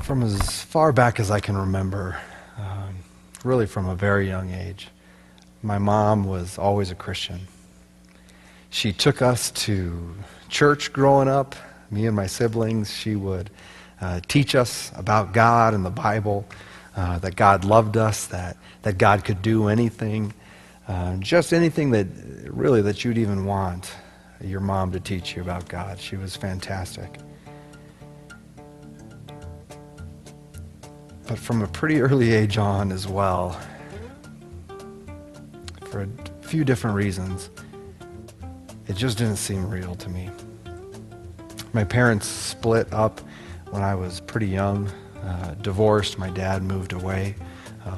From as far back as I can remember, really from a very young age, my mom was always a Christian. She took us to church growing up, me and my siblings. She would teach us about God and the Bible, that God loved us, that God could do anything, just anything that you'd even want your mom to teach you about God. She was fantastic. But from a pretty early age on as well, for a few different reasons, it just didn't seem real to me. My parents split up when I was pretty young, divorced. My dad moved away,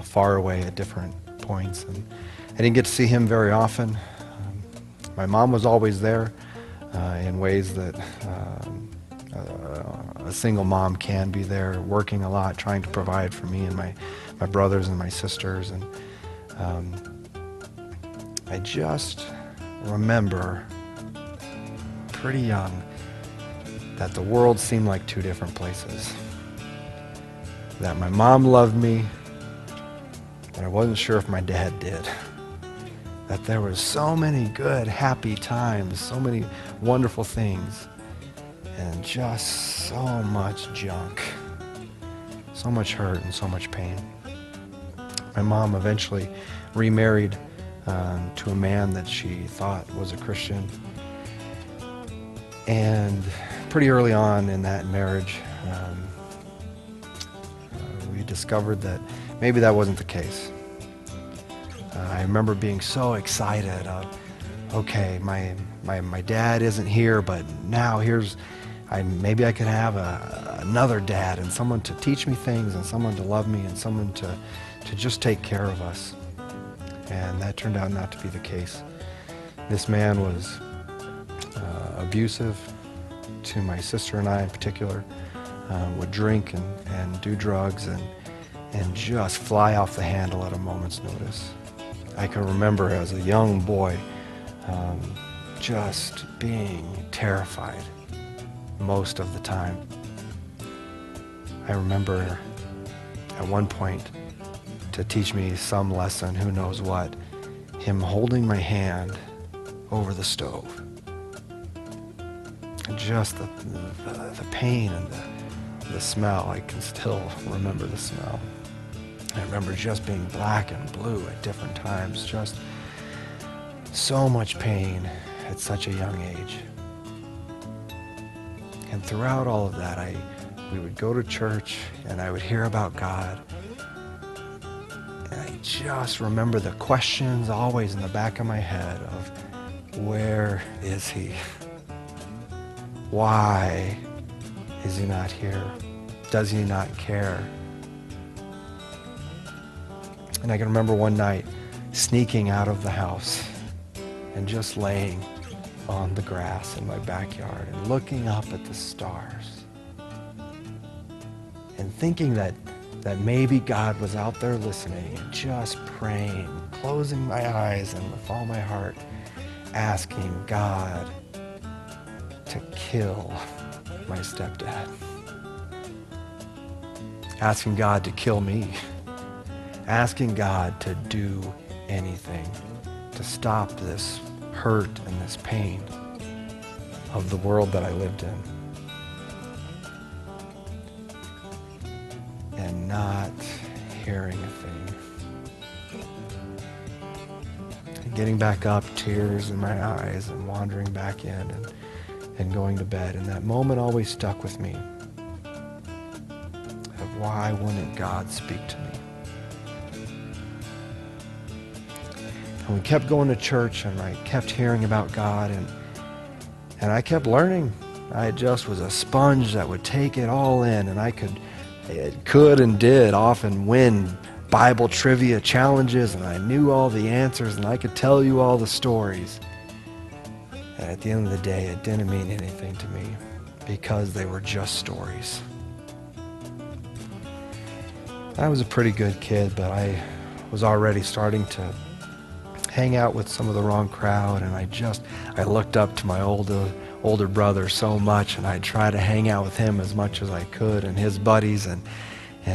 far away at different points, and I didn't get to see him very often. My mom was always there in ways that a single mom can be there, working a lot, trying to provide for me and my brothers and my sisters. And I just remember pretty young that the world seemed like two different places. That my mom loved me, but I wasn't sure if my dad did. That there was so many good, happy times, so many wonderful things, and just so much junk, so much hurt and so much pain. My mom eventually remarried to a man that she thought was a Christian. And pretty early on in that marriage, we discovered that maybe that wasn't the case. I remember being so excited of, okay, my dad isn't here, but now maybe I could have another dad and someone to teach me things and someone to love me and someone to just take care of us. And that turned out not to be the case. This man was abusive to my sister and I in particular, would drink and do drugs and just fly off the handle at a moment's notice. I can remember as a young boy just being terrified most of the time. I remember at one point, to teach me some lesson, who knows what, him holding my hand over the stove. And just the pain and the smell, I can still remember the smell. I remember just being black and blue at different times, just so much pain at such a young age. And throughout all of that, we would go to church and I would hear about God. And I just remember the questions always in the back of my head of, where is he? Why is he not here? Does he not care? And I can remember one night sneaking out of the house and just laying on the grass in my backyard and looking up at the stars and thinking that maybe God was out there listening and just praying, closing my eyes and with all my heart, asking God to kill my stepdad. Asking God to kill me. Asking God to do anything to stop this hurt and this pain of the world that I lived in. And not hearing a thing. And getting back up, tears in my eyes, and wandering back in and going to bed. And that moment always stuck with me of why wouldn't God speak to me? And we kept going to church and I kept hearing about God and I kept learning. I just was a sponge that would take it all in, and I could and did often win Bible trivia challenges, and I knew all the answers and I could tell you all the stories. And at the end of the day, it didn't mean anything to me because they were just stories. I was a pretty good kid, but I was already starting to hang out with some of the wrong crowd, and I looked up to my older brother so much, and I'd try to hang out with him as much as I could and his buddies, and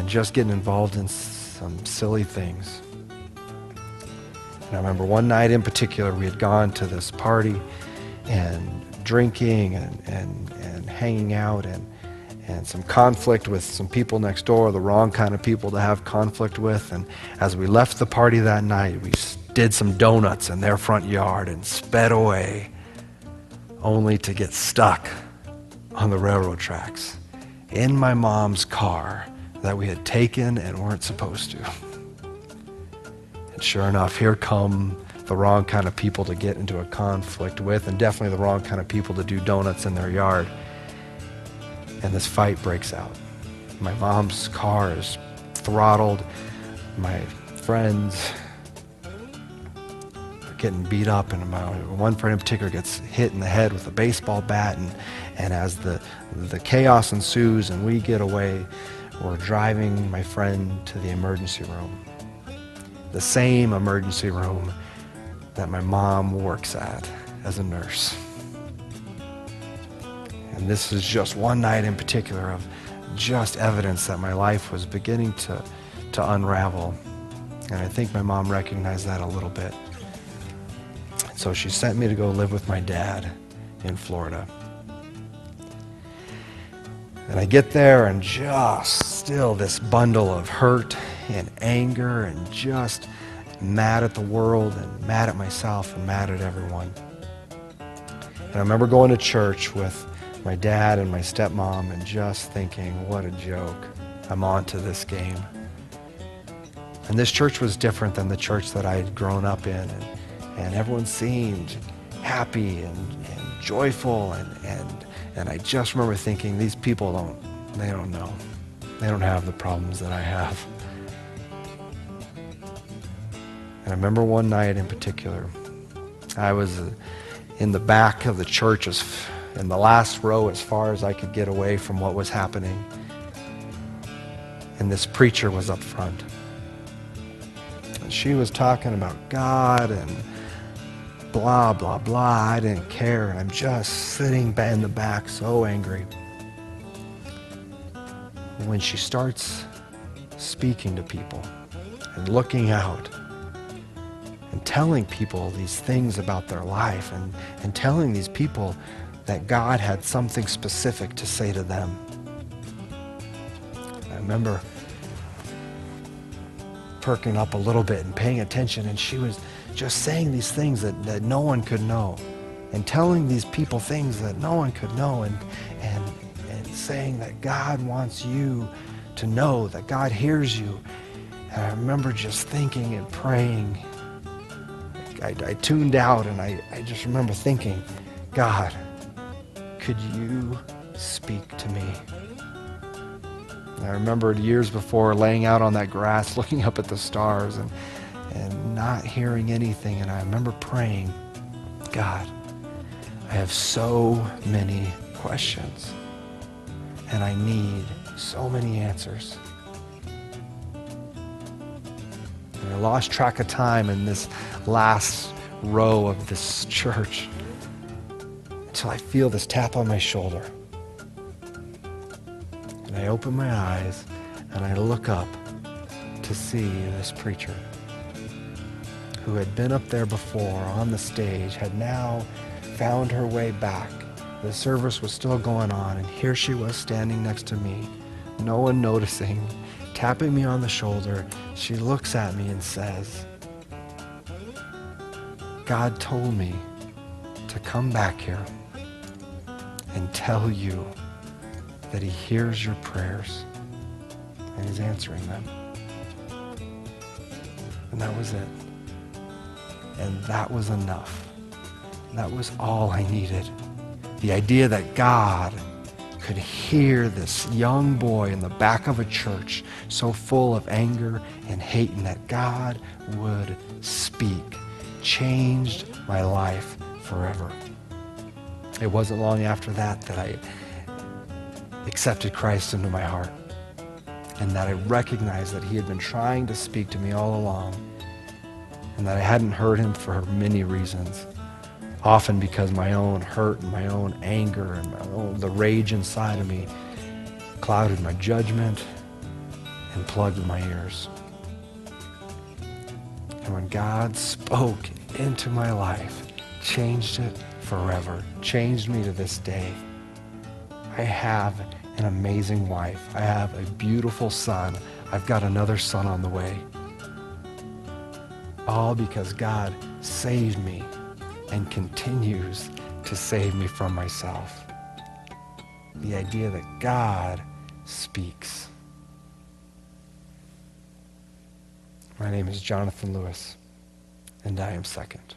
just getting involved in some silly things. And I remember one night in particular, we had gone to this party and drinking and hanging out, and some conflict with some people next door, the wrong kind of people to have conflict with. And as we left the party that night, we did some donuts in their front yard and sped away, only to get stuck on the railroad tracks in my mom's car that we had taken and weren't supposed to. And sure enough, here come the wrong kind of people to get into a conflict with, and definitely the wrong kind of people to do donuts in their yard. And this fight breaks out. My mom's car is throttled. My friends are getting beat up, and one friend in particular gets hit in the head with a baseball bat, and as the chaos ensues and we get away, we're driving my friend to the emergency room. The same emergency room that my mom works at as a nurse. And this is just one night in particular of just evidence that my life was beginning to unravel. And I think my mom recognized that a little bit. So she sent me to go live with my dad in Florida. And I get there, and just still this bundle of hurt and anger and just mad at the world and mad at myself and mad at everyone. And I remember going to church with my dad and my stepmom and just thinking, what a joke. I'm on to this game. And this church was different than the church that I had grown up in. And everyone seemed happy and joyful. And I just remember thinking, these people they don't know. They don't have the problems that I have. And I remember one night in particular, I was in the back of the church, in the last row as far as I could get away from what was happening. And this preacher was up front. And she was talking about God and blah, blah, blah. I didn't care. And I'm just sitting in the back so angry. When she starts speaking to people and looking out and telling people these things about their life and telling these people that God had something specific to say to them. I remember perking up a little bit and paying attention, and she was just saying these things that no one could know, and telling these people things that no one could know, and saying that God wants you to know, that God hears you. And I remember just thinking and praying. I tuned out, and I just remember thinking, God, could you speak to me? And I remembered years before laying out on that grass, looking up at the stars and not hearing anything. And I remember praying, God, I have so many questions, and I need so many answers. And I lost track of time in this last row of this church until I feel this tap on my shoulder. And I open my eyes and I look up to see this preacher who had been up there before on the stage, had now found her way back. The service was still going on, and here she was standing next to me, no one noticing, tapping me on the shoulder. She looks at me and says, God told me to come back here and tell you that he hears your prayers and he's answering them. And that was it. And that was enough. That was all I needed. The idea that God could hear this young boy in the back of a church so full of anger and hate, and that God would speak, changed my life forever. It wasn't long after that I accepted Christ into my heart, and that I recognized that he had been trying to speak to me all along. and that I hadn't heard him for many reasons. Often because my own hurt and my own anger and the rage inside of me clouded my judgment and plugged my ears. And when God spoke into my life, changed it forever, changed me to this day. I have an amazing wife. I have a beautiful son. I've got another son on the way. All because God saved me and continues to save me from myself. The idea that God speaks. My name is Jonathan Lewis, and I am second.